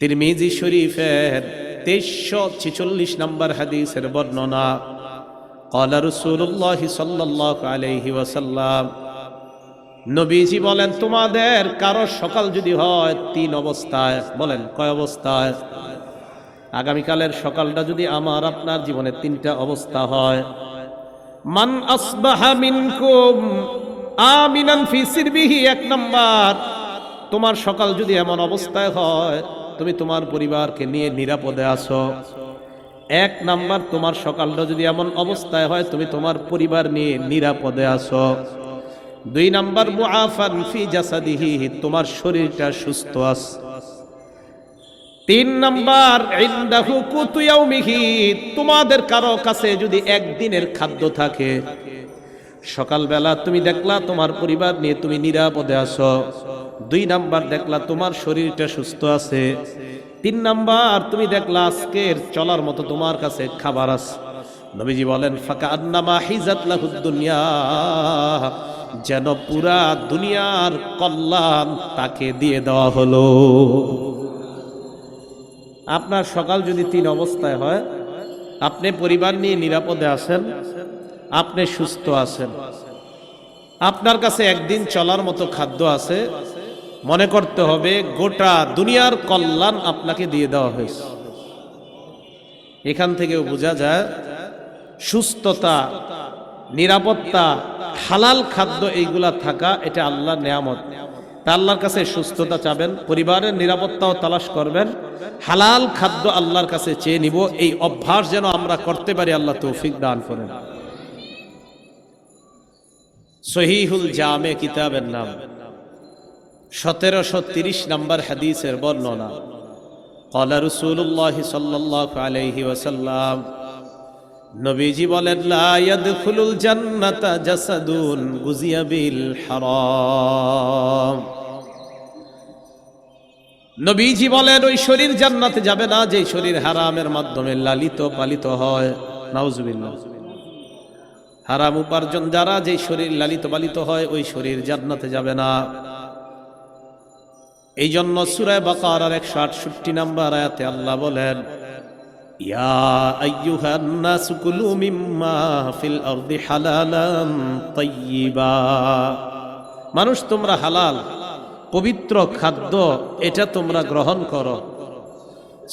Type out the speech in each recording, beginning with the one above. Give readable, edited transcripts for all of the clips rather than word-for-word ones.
তিরমিজি শরীফের 2346 নম্বর হাদিসের বর্ণনা। ক্বালা রাসূলুল্লাহ সাল্লাল্লাহু আলাইহি ওয়াসাল্লাম, নবীজি বলেন, তোমাদের কারো সকাল যদি হয় 3 অবস্থায়। বলেন কয় অবস্থায়? আগামীকালের সকালটা যদি আমার আপনার জীবনে 3টা অবস্থা হয়। মান আসবাহা মিনকুম আমিনান ফি সিরবিহি, 1 নাম্বার, তোমার সকাল যদি এমন অবস্থায় হয় তুমি তোমার পরিবারকে নিয়ে নিরাপদে আছো। 1 নাম্বার, তোমার সকালটা যদি এমন অবস্থায় হয় তুমি তোমার পরিবার নিয়ে নিরাপদে আছো। 2 নাম্বার, মুআফান ফি জাসাদিহি, তোমার শরীরটা সুস্থ আছে। 3 নাম্বার, ইনদাহু কুতু ইয়াউমিহি, তোমাদের কারো কাছে যদি একদিনের খাদ্য থাকে। সকালবেলা তুমি দেখলা তোমার পরিবার নিয়ে তুমি নিরাপদে আছো। 2 নাম্বার, দেখলা তোমার শরীরটা সুস্থ আছে। 3 নাম্বার, তুমি দেখলা আজকের চলার মতো তোমার কাছে খাবার আছে। নবীজি বলেন, ফাকা আন্নামা হিজাত লাহুদ দুনিয়া, যেন পুরা দুনিয়ার কল্যাণ তাকে দিয়ে দেওয়া হলো। আপনার সকাল যদি 3 অবস্থায় হয়, আপনি পরিবার নিয়ে নিরাপদে আছেন, আপনি সুস্থ আছেন, আপনার কাছে একদিন চলার মতো খাদ্য আছে, মনে করতে হবে গোটা দুনিয়ার কল্যাণ আপনাকে দিয়ে দেওয়া হয়েছে। এখান থেকেও বোঝা যায় সুস্থতা, নিরাপত্তা, হালাল খাদ্য এইগুলা থাকা এটা আল্লাহর নেয়ামত। তা আল্লাহর কাছে সুস্থতা চাবেন, পরিবারের নিরাপত্তাও তালাশ করবেন, হালাল খাদ্য আল্লাহর কাছে চেয়ে নিব। এই অভ্যাস যেন আমরা করতে পারি, আল্লাহ তৌফিক দান করেন। সহিহুল জামে কিতাবের নাম, 1730 নম্বর হাদিসের বর্ণনা। ক্বালা রাসূলুল্লাহ সাল্লাল্লাহু আলাইহি ওয়াসাল্লাম, নবীজি বলেন, লা ইয়াদখুলুল জান্নাতা জাসাদুন গুজিয়া বিল হারাম। নবীজি বলেন, ওই শরীর জান্নাতে যাবে না যে শরীর হারামের মাধ্যমে লালিত পালিত হয়। নাউজুবিল্লাহ। হারাম উপার্জন দ্বারা যে শরীর লালিত পালিত হয় ওই শরীর জান্নাতে যাবে না। এই জন্য সূরা বাকারার 168 নম্বর আয়াতে আল্লাহ বলেন, ইয়া আইয়ুহান নাসু কুলু মিম্মা ফিল আরদি হালালান তাইয়্যিবা, মানুষ তোমরা হালাল পবিত্র খাদ্য এটা তোমরা গ্রহণ করো।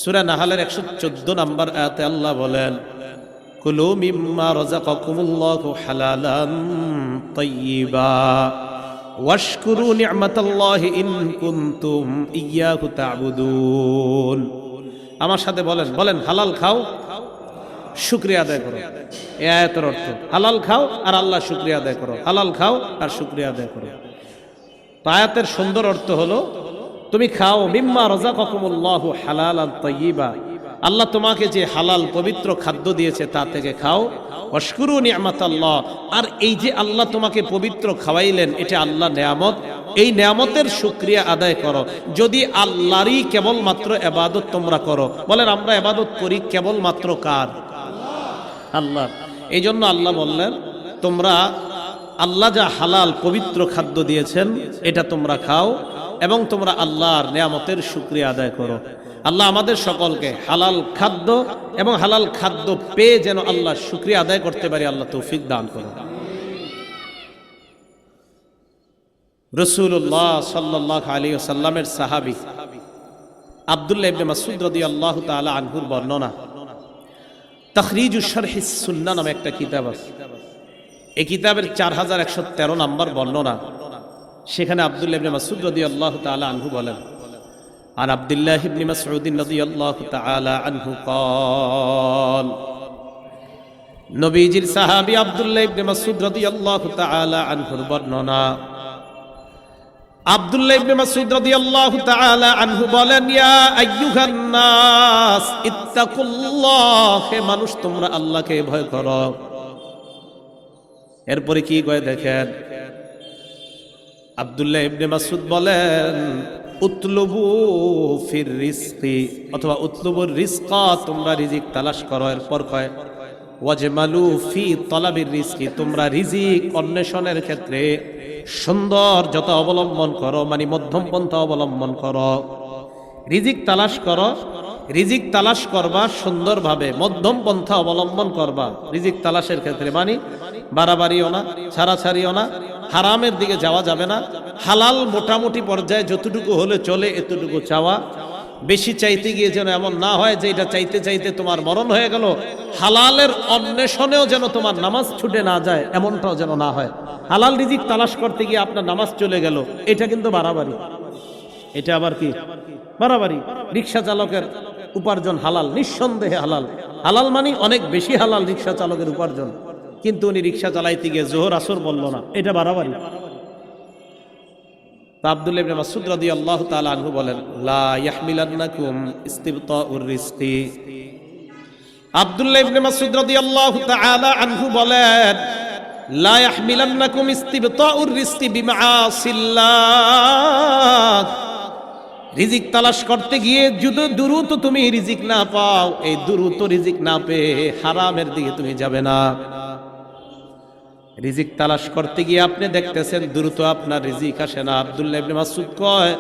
সূরা নাহলের 114 নম্বর আয়াতে আল্লাহ বলেন, কুলু মিম্মা রাযাকাকুমুল্লাহু হালালান তাইয়্যিবা ওয়াশকুরু নি'মাতাল্লাহি ইন কুনতুম ইয়্যাহু তা'বুদুন। আমার সাথে বলেন, বলেন হালাল খাও, শুকরিয়া আদায় করো। এই আয়াতের অর্থ হালাল খাও আর আল্লাহ শুকরিয়া আদায় করো, হালাল খাও আর শুকরিয়া আদায় করো। তো আয়াতের সুন্দর অর্থ হলো, তুমি খাও মিম্মা রাযাকাকুমুল্লাহু হালালান তাইয়্যিবা, আল্লাহ তোমাকে যে হালাল পবিত্র খাদ্য দিয়েছে তা থেকে খাও। ওয়াশকুরু নি'মাতাল্লাহ, আর এই যে আল্লাহ তোমাকে পবিত্র খাওয়াইলেন এটা আল্লাহ নেয়ামত, এই নেয়ামতের শুকরিয়া আদায় করো। যদি আল্লাহরই কেবলমাত্র ইবাদত তোমরা করো, বলেন আমরা ইবাদত করি কেবলমাত্র কার? আল্লাহ। এই জন্য আল্লাহ বললেন, তোমরা আল্লাহ যা হালাল পবিত্র খাদ্য দিয়েছেন এটা তোমরা খাও এবং তোমরা আল্লাহর নেয়ামতের শুকরিয়া আদায় করো। আল্লাহ আমাদের সকলকে হালাল খাদ্য এবং হালাল খাদ্য পেয়ে যেন আল্লাহর শুকরিয়া আদায় করতে পারি, আল্লাহ তৌফিক দান করুন। রাসূলুল্লাহ সাল্লাল্লাহু আলাইহি ওয়াসাল্লামের সাহাবী আব্দুল্লাহ ইবনে মাসউদ রাদিয়াল্লাহু তাআলা আনহুর বর্ণনা। তাখরিজুশ শারহিস সুন্নাহ নামে একটা কিতাব আছে। এই কিতাবের 4113 নম্বর বর্ণনা। সেখানে আব্দুল্লাহ ইবনে মাসউদ রাদিয়াল্লাহু তাআলা আনহু বলেন, عن عبد الله بن مسعود رضي الله تعالى عنه قال, নবীজির সাহাবী আব্দুল্লাহ ইবনে মাসউদ রাদিয়াল্লাহু তাআলা আনহুর বর্ণনা। আব্দুল্লাহ ইবনে মাসউদ রাদিয়াল্লাহু তাআলা আনহু বলেন, ইয়া আইয়ুহান নাস ইত্তাকুল্লাহ, হে মানুষ তোমরা আল্লাহকে ভয় করো। এরপরে কি কয় দেখেন, আব্দুল্লাহ ইবনে মাসউদ বলেন, উতলুবু ফির রিজকি, অথবা উতলুবুর রিজকা, তোমরা রিজিক তালাশ করো। এরপর কয় ওয়াজমালু ফি তলাবির রিজকি, তোমরা রিজিক অন্বেষণের ক্ষেত্রে সৌন্দর্যতা অবলম্বন করো, মানে মধ্যম পন্থা অবলম্বন করো। রিজিক তালাশ করো, রিজিক তালাশ করবা সুন্দরভাবে, মধ্যম পন্থা অবলম্বন করবা রিজিক তালাশের ক্ষেত্রে। মানে বাড়াবাড়িও না, ছাড়াছাড়িও না, হারামের দিকে যাওয়া যাবে না। হালাল মোটামুটি পর্যায়ে যতটুকু হলে চলে এতটুকু চাওয়া। বেশি চাইতে গিয়ে যেন এমন না হয় যে এটা চাইতে চাইতে তোমার মরণ হয়ে গেল। হালালের অন্বেষণেও যেন তোমার নামাজ ছুটে না যায়, এমনটাও যেন না হয়। হালাল রিজিক তালাশ করতে গিয়ে আপনার নামাজ চলে গেল, এটা কিন্তু বাড়াবাড়ি। এটা আবার কি বাড়াবাড়ি? রিক্সা চালকের উপার্জন হালাল, নিঃসন্দেহে হালাল। হালাল মানে অনেক বেশি হালাল রিক্সা চালকের উপার্জন, কিন্তু উনি রিক্সা চালাইতে গিয়ে জোহর আসর বলল না, এটা বাড়াবাড়ি। আব্দুল্লাহ ইবনে মাসউদ রাদিয়াল্লাহু তাআলা আনহু বলেন, লা ইয়াহমিলান্নাকুম ইস্তিবতাউর রিজকি। আব্দুল্লাহ ইবনে মাসউদ রাদিয়াল্লাহু তাআলা আনহু বলেন, লা ইয়াহমিলান্নাকুম ইস্তিবতাউর রিজকি বিমাআসিল্লাহ। রিজিক তালাশ করতে গিয়ে যদি দ্রুত তুমি রিজিক না পাও, এই দ্রুত রিজিক না পেয়ে হারামের দিকে তুমি যাবে না। রিজিক তালাশ করতে গিয়ে আপনি দেখতেছেন দ্রুত আপনার রিজিক আসে না। আব্দুল্লাহ ইবনে মাসউদ কয়,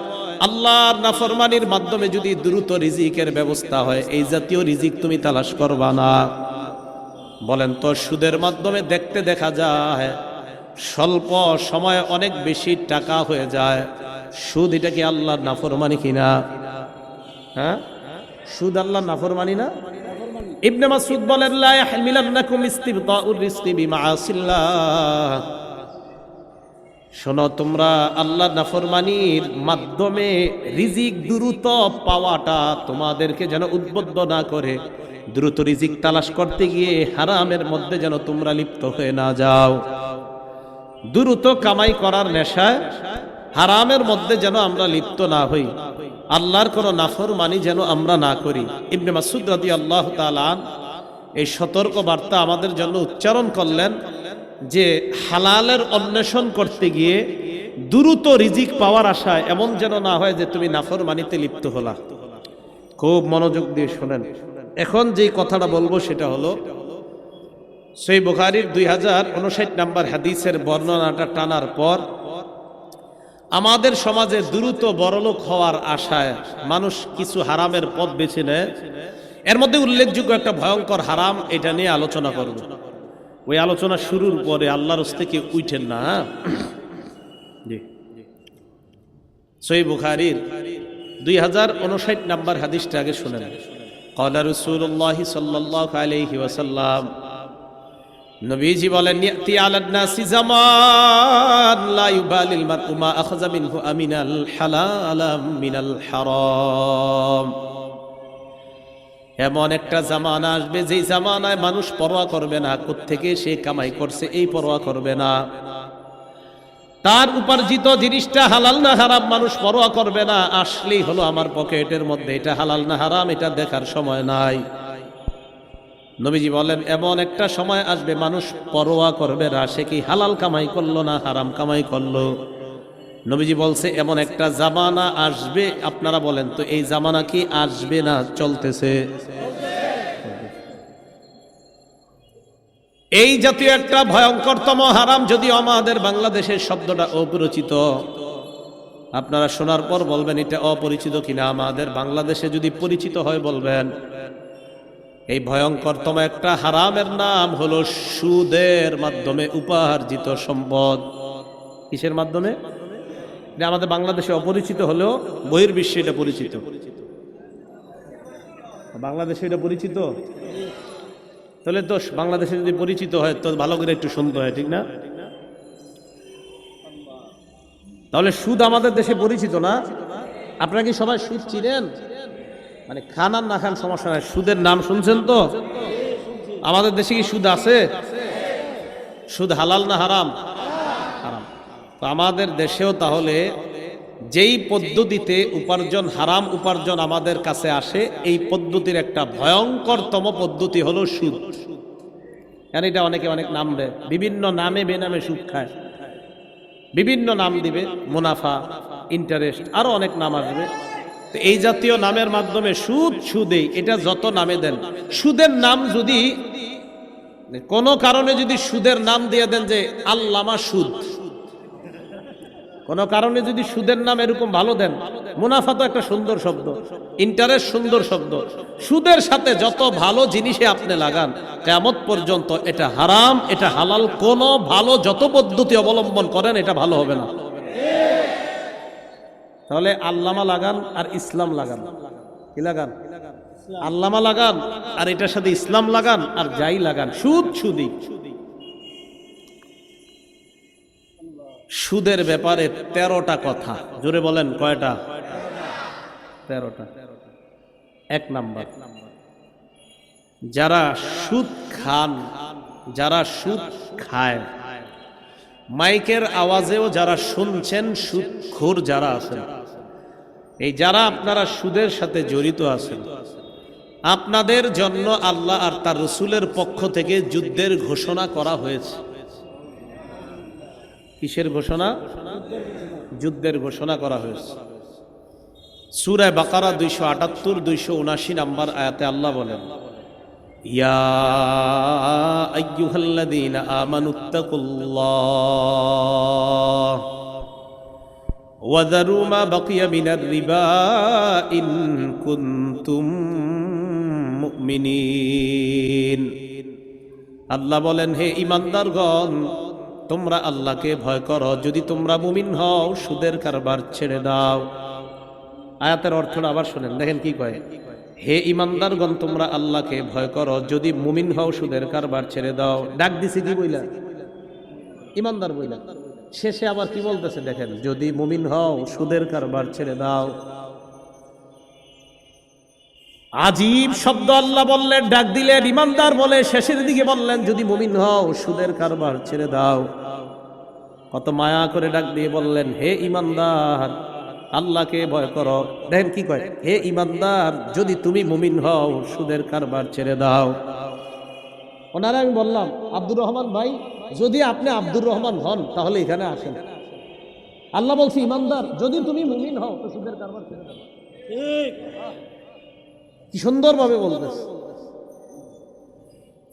আল্লাহর নাফরমানির মাধ্যমে যদি দ্রুত রিজিকের ব্যবস্থা হয়, এই জাতীয় রিজিক তুমি তালাশ করবা না। বলেন তো, সুদের মাধ্যমে দেখতে দেখা যায় স্বল্প সময়ে অনেক বেশি টাকা হয়ে যায়। সুদ এটা কি আল্লাহর নাফরমানি কিনা? হ্যাঁ, সুদ আল্লাহর নাফরমানি না? ইবনে মাসউদ বলেন, লা ইয়াহমিলান্নাকুম ইস্তিবতাউর রিজকি বিমাআসিল্লাহ। শোনো, তোমরা আল্লাহর নাফরমানির মাধ্যমে রিজিক দ্রুত পাওয়াটা তোমাদেরকে যেন উদ্বুদ্ধ না করে, দ্রুত রিজিক তালাশ করতে গিয়ে হারামের মধ্যে যেন তোমরা লিপ্ত হয়ে না যাও। দ্রুত কামাই করার নেশায় হারামের মধ্যে যেন আমরা লিপ্ত না হই, আল্লাহর কোনো নাফরমানি যেন আমরা না করি। ইবনে মাসউদ রাদিয়াল্লাহু তাআলা এই সতর্ক বার্তা আমাদের জন্য উচ্চারণ করলেন যে হালালের অন্বেষণ করতে গিয়ে দ্রুত রিজিক পাওয়ার আশায় এমন যেন না হয় যে তুমি নাফরমানিতে লিপ্ত হলা। খুব মনোযোগ দিয়ে শোনেন। এখন যে কথাটা বলবো সেটা হলো, সহিহ বুখারীর 2059 নম্বর হাদিসের বর্ণনাটা টানার পর আমাদের সমাজে দ্রুত বড়লোক হওয়ার আশায় মানুষ কিছু হারামের পথ বেছে নেয়। এর মধ্যে উল্লেখযোগ্য একটা ভয়ঙ্কর হারাম, এটা নিয়ে আলোচনা করব। ওই আলোচনা শুরুর পরে আল্লাহর রাস্তায় কেউ উঠেন না। জি, সহিহ বুখারীর 2059 নম্বর হাদিসটা আগে শুনেন। ক্বালা রাসূলুল্লাহ সাল্লাল্লাহু আলাইহি ওয়াসাল্লাম, নবীজি বলেন, ইয়াতি আলান নাসি জামান লা ইউবালিল মারউ মা আখাযা মিনহু আমিনাল হালাল মিনাল হারাম। এমন একটা জামানা আসবে যেই জামানায় মানুষ পরোয়া করবে না কোত্থেকে সে কামাই করছে, এই পরোয়া করবে না। তার উপার্জিত জিনিসটা হালাল না হারাম মানুষ পরোয়া করবে না। আসলেই হলো আমার পকেটের মধ্যে, এটা হালাল না হারাম এটা দেখার সময় নাই। নবীজি বলেন, এমন একটা সময় আসবে মানুষ পরোয়া করবে না সে কি হালাল কামাই করলো না হারাম কামাই করলো। নবীজি বলছে এমন একটা জামানা আসবে। আপনারা বলেন তো, এই জামানা কি আসবে না চলতেছে? এই জাতীয় একটা ভয়ঙ্করতম হারাম, যদিও আমাদের বাংলাদেশের শব্দটা অপরিচিত, আপনারা শোনার পর বলবেন এটা অপরিচিত কিনা। আমাদের বাংলাদেশে যদি পরিচিত হয় বলবেন। এই ভয়ঙ্করতম একটা হারামের নাম হলো সুদের মাধ্যমে উপার্জিত সম্পদ। কিসের মাধ্যমে? এটা আমাদের বাংলাদেশে অপরিচিত হলেও বহির্বিশ্বে এটা পরিচিত। বাংলাদেশে এটা পরিচিত, তাহলে তো বাংলাদেশে যদি পরিচিত হয় তো ভালো করে একটু শুনতে হয়, ঠিক না? তাহলে সুদ আমাদের দেশে পরিচিত না? আপনারা কি সবাই সুদ চিনেন? মানে খান আর না খান সমস্যা নাই, সুদের নাম শুনছেন তো? আমাদের দেশে কি সুদ আছে? সুদ হালাল না হারাম? হারাম। তো আমাদের দেশেও তাহলে যেই পদ্ধতিতে উপার্জন, হারাম উপার্জন আমাদের কাছে আসে, এই পদ্ধতির একটা ভয়ঙ্করতম পদ্ধতি হলো সুদ। কারণ এটা অনেকে অনেক নাম দেয়, বিভিন্ন নামে বেনামে সুদ খায়, বিভিন্ন নাম দিবে, মুনাফা, ইন্টারেস্ট, আরো অনেক নাম আসবে। তো এই জাতীয় নামের মাধ্যমে সুদ, সুদে, এটা যত নামে দেন, সুদের নাম যদি কোনো কারণে যদি সুদের নাম দিয়ে দেন যে আল্লামা সুদ, কোনো কারণে যদি সুদের নাম এরকম ভালো দেন, মুনাফা তো একটা সুন্দর শব্দ, ইন্টারেস্ট সুন্দর শব্দ, সুদের সাথে যত ভালো জিনিসে আপনি লাগান কিয়ামত পর্যন্ত এটা হারাম, এটা হালাল, কোনো ভালো যত পদ্ধতি অবলম্বন করেন এটা ভালো হবে না। তাহলে আল্লামা লাগান আর ইসলাম লাগান, কি লাগান? আল্লামা লাগান আর এটার সাথে ইসলাম লাগান, আর যাই লাগান সুদ সুদি। সুদের ব্যাপারে 13টা কথা, জোরে বলেন কয়টা? 13টা। 1 নাম্বার, যারা সুদ খান, যারা সুদ খায়, মাইকের আওয়াজেও যারা শুনছেন সুদখোর যারা আছেন, এই যারা আপনারা সুদের সাথে জড়িত আছেন, আপনাদের জন্য আল্লাহ আর তার রাসূলের পক্ষ থেকে যুদ্ধের ঘোষণা করা হয়েছে। কিসের ঘোষণা? যুদ্ধের ঘোষণা করা হয়েছে। সূরা বাকারা 278 279 নম্বর আয়াতে আল্লাহ বলেন, ইয়া আইয়ুহাল্লাযীনা আমানুত্তাকুল্লাহ ওয়া যারু মা বাকিয়া মিনার রিবা ইন কুনতুম মুমিনিন। আল্লাহ বলেন, হে ঈমানদারগণ, তোমরা আল্লাহকে ভয় করো, যদি তোমরা মুমিন হও সুদের কারবার ছেড়ে দাও। আয়াতের অর্থটা আবার শুনেন, দেখেন কি কয়, হে ঈমানদারগণ তোমরা আল্লাহকে ভয় করো, যদি মুমিন হও সুদের কারবার ছেড়ে দাও। ডাক দিছে কি বইলা? ঈমানদার বইলা। শেষে আবার কি বলতেছে দেখেন, যদি মুমিন হও সুদের কারবার ছেড়ে দাও। আজীব শব্দ আল্লাহ বললেন, ডাক দিলেন ঈমানদার বলে, শেষের দিকে বললেন যদি মুমিন হও সুদের কারবার ছেড়ে দাও। কত মায়া করে ডাক দিয়ে বললেন, হে ঈমানদার আল্লাহকে ভয় করো। দেখেন কি কয়, হে ঈমানদার যদি তুমি মুমিন হও সুদের কারবার ছেড়ে দাও। ওনারা আমি বললাম, আব্দুর রহমান ভাই যদি আপনি আব্দুর রহমান হন তাহলে এখানে আসেন। আল্লাহ বলছে ঈমানদার যদি তুমি মুমিন হও তো সুদের কারবার ছেড়ে দাও। ঠিক, কি সুন্দরভাবে বলতেছে।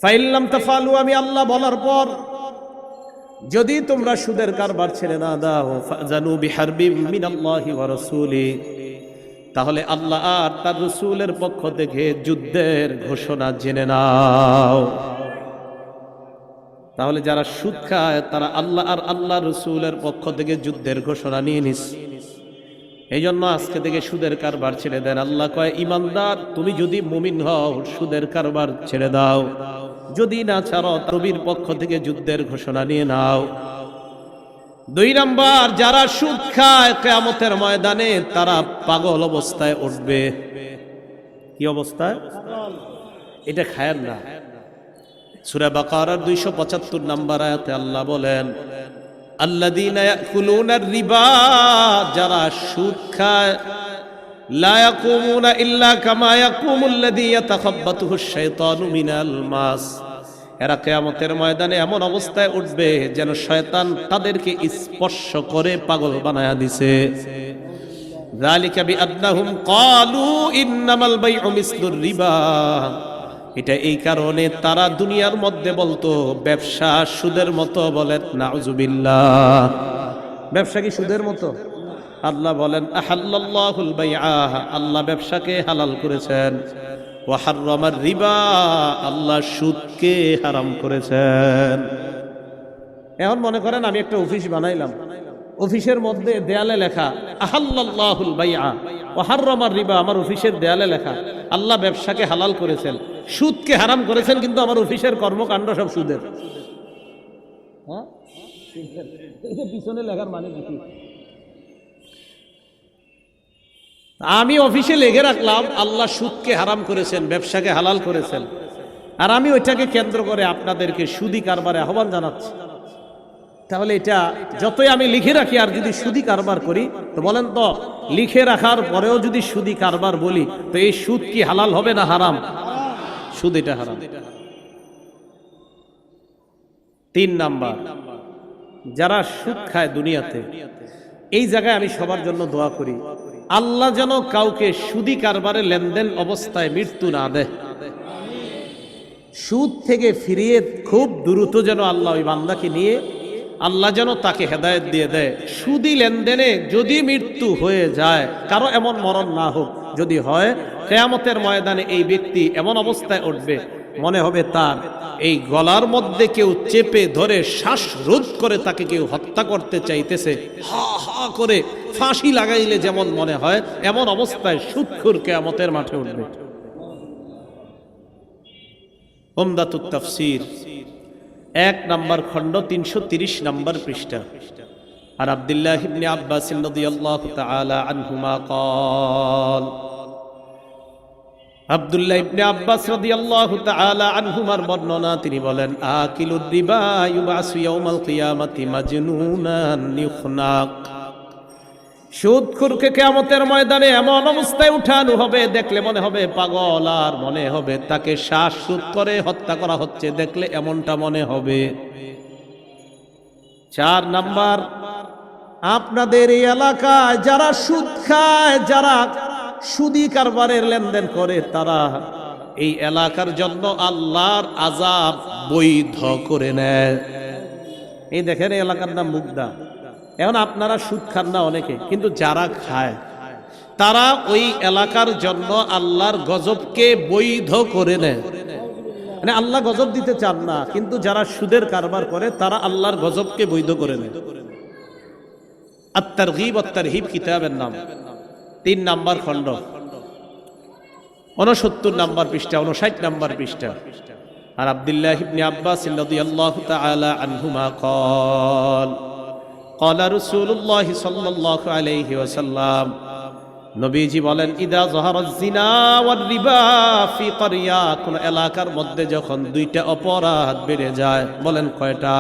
ফাইল্লাম তাফালু, আমি আল্লাহ বলার পর যদি তোমরা সুদের কারবার ছেড়ে না দাও, ফাজানু বিহারবিম মিনাল্লাহি ওয়া রাসূলি, তাহলে আল্লাহ আর তার রাসূলের পক্ষ থেকে যুদ্ধের ঘোষণা জেনে নাও। তাহলে যারা সুদ খায় তারা আল্লাহ আর আল্লাহ রাসূলের পক্ষ থেকে যুদ্ধের ঘোষণা নিয়ে নিস। এই জন্য আজকে থেকে সুদের কারবার ছেড়ে দেন। আল্লাহ কয়, ঈমানদার তুমি যদি মুমিন হও সুদের কারবার ছেড়ে দাও, যদি না ছাড়ো নবীর পক্ষ থেকে যুদ্ধের ঘোষণা নিয়ে নাও। 2 নাম্বার, যারা সুদ খায় কিয়ামতের ময়দানে তারা পাগল অবস্থায় উঠবে। কি অবস্থায়? এটা খায়ের না। সূরা বাকারার 275 নম্বর আয়াতে আল্লাহ বলেন, আল্লাযীনা ইয়াকুলুনার রিবা, যারা সুদ খায়, লা ইয়াকুমুনা ইল্লা কামা ইয়াকুমুল্লাযী ইয়াতাখাব্বাতুহুশ শাইতানু মিনাল মাস, এরা কিয়ামতের ময়দানে এমন অবস্থায় উঠবে যেন শয়তান তাদেরকে স্পর্শ করে পাগল বানায়া দিছে। যালিকা বিআন্নাহুম ক্বালু ইন্নামাল বাইউ মিসলুর রিবা, এটা এই কারণে তারা দুনিয়ার মধ্যে বলতো ব্যবসা সুদের মতো। বলেন নাউজুবিল্লাহ। ব্যবসা কি সুদের মতো? আল্লাহ বলেন আহাল্লাল্লাহুল বাইআ, আল্লাহ ব্যবসাকে হালাল করেছেন। ওয়া হাররামার রিবা, আল্লাহ সুদকে হারাম করেছেন। এখন মনে করেন আমি একটা অফিস বানাইলাম, অফিসের মধ্যে দেয়ালে লেখা আহাল্লাল্লাহুল বাইআ ওয়া হাররামার রিবা, আমার অফিসের দেয়ালে লেখা আল্লাহ ব্যবসাকে হালাল করেছেন, সুদকে হারাম করেছেন, কিন্তু আমার অফিসের কর্মকাণ্ড সব সুদের। হ্যাঁ, পিছনে লেখার মানে কি? আমি অফিসে লিখে রাখলাম আল্লাহ সুদকে হারাম করেছেন, ব্যবসাকে হালাল করেছেন, আর আমি ওইটাকে কেন্দ্র করে আপনাদেরকে সুদি কারবারে আহ্বান জানাচ্ছি। তাহলে এটা যতই আমি লিখে রাখি আর যদি সুদি কারবার করি, তো বলেন তো লিখে রাখার পরেও যদি সুদি কারবার বলি তো এই সুদ কি হালাল হবে না হারাম? সুদ এটা হারাম। 3 নাম্বার, যারা সুদ খায় দুনিয়াতে, এই জায়গায় আমি সবার জন্য দোয়া করি, আল্লাহ যেন কাউকে সুদি কারবারে লেনদেন অবস্থায় মৃত্যু না দেয়। সুদ থেকে ফিরিয়ে খুব দ্রুত যেন আল্লাহ ওই বান্দাকে নিয়ে আল্লাহ যেন তাকে হেদায়েত দিয়ে দেয়। সুদি লেনদেনে যদি মৃত্যু হয়ে যায়, কারো এমন মরণ না হোক, যদি হয় কিয়ামতের ময়দানে এই ব্যক্তি এমন অবস্থায় উঠবে, মনে হবে তার এই গলার মধ্যে কেউ চেপে ধরে শ্বাসরোধ করে তাকে কেউ হত্যা করতে চাইতেছে, হা হা করে ফাঁসি লাগাইলে যেমন মনে হয়, এমন অবস্থায় সুদখোর কিয়ামতের মাঠে উঠবে। উমদাতুত তাফসীর 1 নম্বর খণ্ড 330 নম্বর পৃষ্ঠা। আর আব্দুল্লাহ ইবনে আব্বাস রাদিয়াল্লাহু তাআলা আনহুমা قال, আব্দুল্লাহ ইবনে আব্বাস রাদিয়াল্লাহু তাআলা আনহুমার বর্ণনা, তিনি বলেন, আকিলুর রিবা ইউবাসু ইয়াউমাল কিয়ামাতি মাজনুনান ইউখনাক। সুদখোরকে কিয়ামতের ময়দানে এমন অবস্থায় উঠানো হবে, দেখলে মনে হবে পাগল, আর মনে হবে তাকে শ্বাসরোধ করে হত্যা করা হচ্ছে, দেখলে এমনটা মনে হবে। 4 নাম্বার, আপনাদের এই এলাকায় যারা সুদ খায়, যারা সুদি কারবারের লেনদেন করে, তারা এই এলাকার জন্য আল্লাহর আযাব বৈধ করে নেয়। এই দেখেন, এই এলাকার নাম মুগদা। এখন আপনারা সুদ খান না অনেকে, কিন্তু যারা খায় তারা ওই এলাকার জন্য আল্লাহর গজবকে বৈধ করে নেয়। মানে আল্লাহ গজব দিতে চান না, কিন্তু যারা সুদের কারবার করে তারা আল্লাহর গজবকে বৈধ করে নেয়। আত-তারগীব ওয়াত-তারহীব কিতাবের নাম, 3 নম্বর খণ্ড, 69 নম্বর পৃষ্ঠা, 59 নম্বর পৃষ্ঠা। আর আব্দুল্লাহ ইবনে আব্বাস রাদিয়াল্লাহু তাআলা আনহুমা قال, قال رسول الله صلى الله عليه وسلم, নবীজি বলেন, ইদা যাহারাজ জিনা ওয়ার রিবা ফি ক্বরিয়া, কোন এলাকার মধ্যে যখন 2টা অপরাধ বেড়ে যায়, বলেন কয়টা?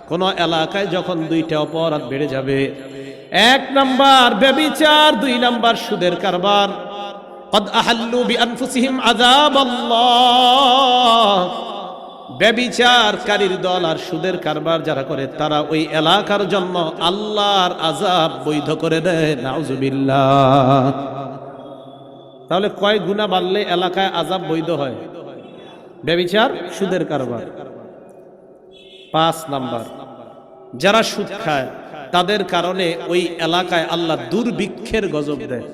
কোন এলাকায় যখন 2টা অপরাধ বেড়ে যাবে, 1 নাম্বার ব্যভিচার, 2 নাম্বার সুদের কারবার। قد احلوا بانفسهم عذاب الله, ব্যভিচারকারীর দল আর সুদের কারবার যারা করে, তারা ওই এলাকার জন্য আল্লাহর আযাব বৈধ করে দেয়। নাউজুবিল্লাহ। তাহলে কয় গুনাহ বাড়লে এলাকায় আযাব বৈধ হয়? ব্যভিচার, সুদের কারবার। 5 নাম্বার, যারা সুদ খায় তাদের কারণে ওই এলাকায় আল্লাহ দুর্ভিক্ষের গজব দেয়।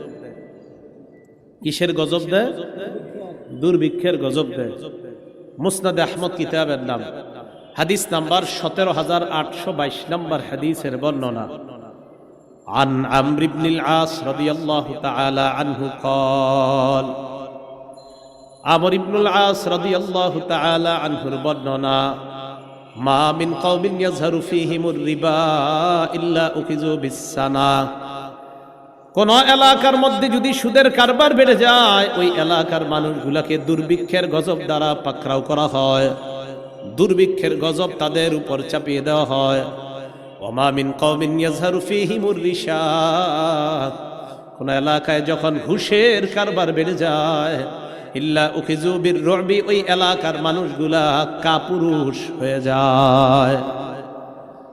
কিসের গজব দেয়? দুর্ভিক্ষের গজব দেয়। মুসনাদ আহমদ কিতাবের নাম, হাদিস নাম্বার 17822 নম্বর হাদিসের বর্ণনা। আন আমর ইবনুল আস রাদিয়াল্লাহু তাআলা আনহু قال, আমর ইবনুল আস রাদিয়াল্লাহু তাআলা আনহুর বর্ণনা, মা মিন কওমিন ইয়াজহারু ফীহিমুর রিবা ইল্লা উখিযু বিস-সানা, কোন এলাকার মধ্যে যদি সুদের কারবার বেড়ে যায়, ওই এলাকার মানুষগুলোকে দুর্ভিক্ষের গজব দ্বারা পাকড়াও করা হয়, দুর্ভিক্ষের গজব তাদের উপর চাপিয়ে দেওয়া হয়। ওমা মিন কওমিন ইয়াজহারু ফীহিমুর রিশা, কোন এলাকায় যখন ঘুষের কারবার বেড়ে যায়, ইল্লা উখিযু বির-রু'বি, ওই এলাকার মানুষগুলা কাপুরুষ হয়ে যায়,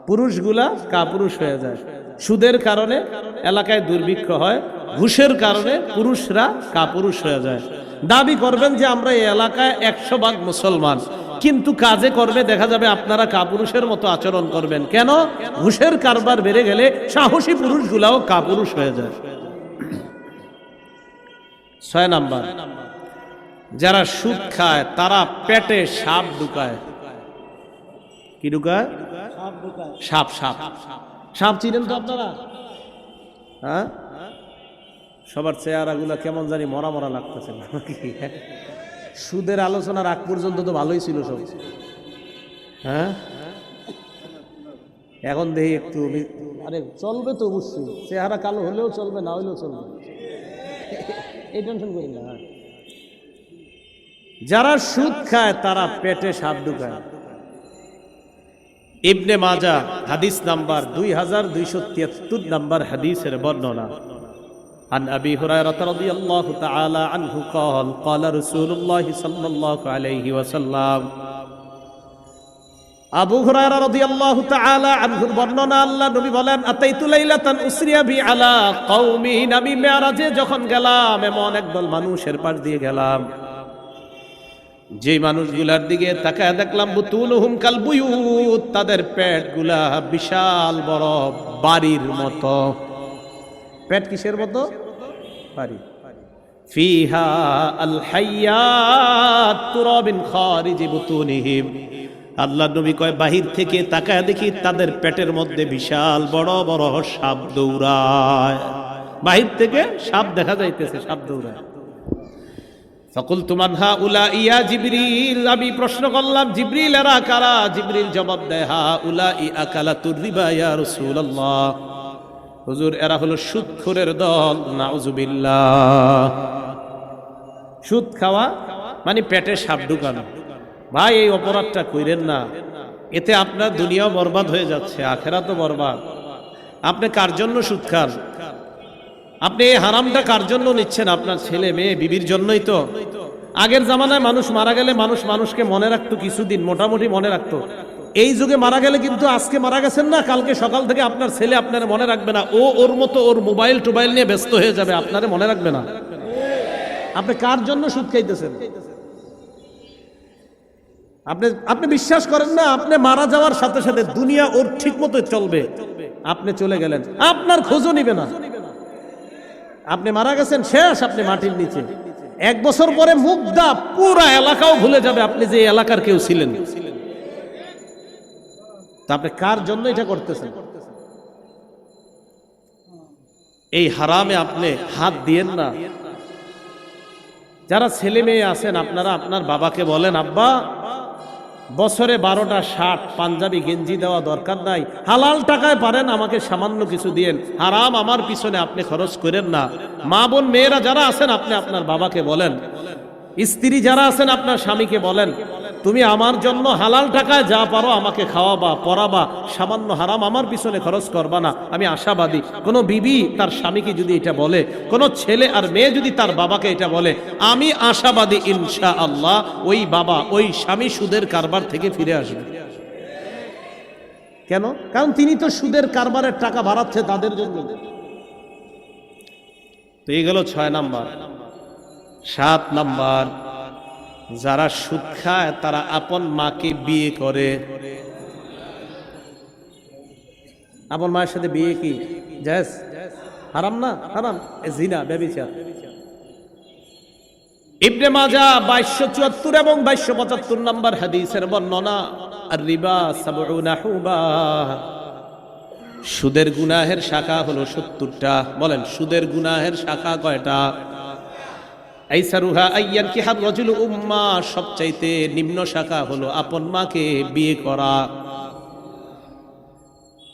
পুরুষগুলা কাপুরুষ হয়ে যায়। সুদের কারণে এলাকায় দুর্ভিক্ষ হয়, ঘুষের কারণে পুরুষরা কাপুরুষ হয়ে যায়। দাবি করবেন যে আমরা এই এলাকায় 100% মুসলমান, কিন্তু কাজে করবে দেখা যাবে আপনারা কাপুরুষের মতো আচরণ করবেন। কেন? ঘুষের কারবার বেড়ে গেলে সাহসী পুরুষগুলাও কাপুরুষ হয়ে যায়। 6 নাম্বার, যারা সুদ খায় তারা পেটে সাপ ঢুকায়। কি ঢুকায়? সাপ। সাপ সাপ চিনেন তো আপনারা? হ্যাঁ, সবার চেহারাগুলো কেমন জানি মরা মরা লাগতেছে। সুদের আলোচনার আগ পর্যন্ত তো ভালোই ছিল সব। হ্যাঁ, এখন দেখি একটু, আরে চলবে তো অবশ্যই, চেহারা কালো হলেও চলবে, না হলেও চলবে, এই টেনশন করি না। যারা সুদ খায় তারা পেটে সাপ ঢুকায়। ইবনে মাজাহ হাদিস নাম্বার 2273 নম্বর হাদিসের বর্ণনা। আন আবি হুরায়রা রাদিয়াল্লাহু তাআলা আনহু قال, قال رسول الله صلى الله عليه وسلم, আবু হুরায়রা রাদিয়াল্লাহু তাআলা আনহুর বর্ণনা, আল্লাহ নবী বলেন, আতাইতু লাইলাতান উসরিয়া বি আলা কওমিন, আমি মেরাজে যখন গেলাম, এমন একদল মানুষের পাশ দিয়ে গেলাম, যে মানুষগুলার দিকে তাকায় দেখলাম বুতুনুহুম কাল বুয়ুত, তাদের পেটগুলা বিশাল বড় বাড়ির মতো। পেট কিসের মতো? বাড়ি। ফিহা আল হাইয়াত তুরাবিন খারিজি বুতুনিহিম। আল্লাহ নবী কয় বাহির থেকে তাকায় দেখি তাদের পেটের মধ্যে বিশাল বড় বড় সাপ দৌড়ায়। বাহির থেকে সাপ দেখা যাইতেছে, সাপ দৌড়ায়। ফাকুলতু মান হাউলাই ইয়া জিবরিল, আমি প্রশ্ন করলাম জিবরিল এরা কারা? জিবরিল জবাব দেয় হাউলাই আকালাতুর রিবা ইয়া রাসূলুল্লাহ, হুজুর এরা হলো সুদখোরের দল। নাউজুবিল্লাহ। সুদ খাওয়া মানে পেটে সাপ ঢুকানো। ভাই এই অপরাধটা কইরেন না, এতে আপনার দুনিয়াও বরবাদ হয়ে যাচ্ছে, আখেরাতও বরবাদ। আপনি কার জন্য সুদ খান? আপনি এই হারামটা কার জন্য নিচ্ছেন? আপনার ছেলে মেয়ে বিবির জন্যই তো। আগের জামানায় মানুষ মারা গেলে মানুষ মানুষকে মনে রাখতো কিছুদিন, মোটামুটি মনে রাখতো। এই যুগে মারা গেলে কিন্তু আজকে মারা গেছেন না, কালকে সকাল থেকে আপনার ছেলে আপনার মনে রাখবে না। ওর মতো ওর মোবাইল টোবাইল নিয়ে ব্যস্ত হয়ে যাবে, আপনারে মনে রাখবে না। আপনি কার জন্য সুদ খাইতেছেন? আপনি বিশ্বাস করেন না, আপনি মারা যাওয়ার সাথে সাথে দুনিয়া ওর ঠিক মতো চলবে, আপনি চলে গেলেন, আপনার খোঁজও নিবে না। আপনি মারা গেছেন, শেষ, আপনি মাটির নিচে। 1 বছর পরে মুগ্ধা পুরা এলাকাও ভুলে যাবে আপনি যে এলাকার কেউ ছিলেন। তা আপনি কার জন্য এটা করতেছেন? এই হারামে আপনি হাত দিয়েন না। যারা ছেলে মেয়ে আছেন আপনারা আপনার বাবাকে বলেন, আব্বা বছরে 12টা শার্ট পাঞ্জাবি গেঞ্জি দেওয়া দরকার নাই, হালাল টাকায় পারেন আমাকে সামান্য কিছু দিয়েন, হারাম আমার পিছনে আপনি খরচ করেন না। মা বোন মেয়েরা যারা আছেন আপনি আপনার বাবাকে বলেন, স্ত্রী যারা আছেন আপনার স্বামীকে বলেন, তুমি আমার জন্য হালাল টাকায় যা পারো আমাকে খাওয়াবা, পরাবা, সামান্য হারাম আমার পিছনে খরচ করবা না। আমি আশাবাদী কোনো বিবি তার স্বামীকে যদি এটা বলে, কোনো ছেলে আর মেয়ে যদি তার বাবাকে এটা বলে, আমি আশাবাদী ইনশাআল্লাহ ওই বাবা ওই স্বামী সুদের কারবার থেকে ফিরে আসবে। কেন? কারণ তিনি তো সুদের কারবারের টাকা বাড়াচ্ছে তাদের জন্য। তো এই গেল 6 নাম্বার। 7 নাম্বার, যারা সুদ খায় তারা আপন মাকে বিয়ে করে। আপন মায়ের সাথে বিয়ে কি জায়েজ? হারাম না? হারাম, জিনা, ব্যভিচার। ইবনে মাজাহ 2274 এবং 2275 নম্বর হাদিসের বর্ণনা, আর রিবা 70 হুবা। সুদের গুনাহের শাখা হলো 70টা। বলেন সুদের গুনাহের শাখা কয়টা? আইসারুহা আইয়ান কি হার রাজুল উম্মা, সবচাইতে নিম্ন শাখা হলো আপন মাকে বিয়ে করা।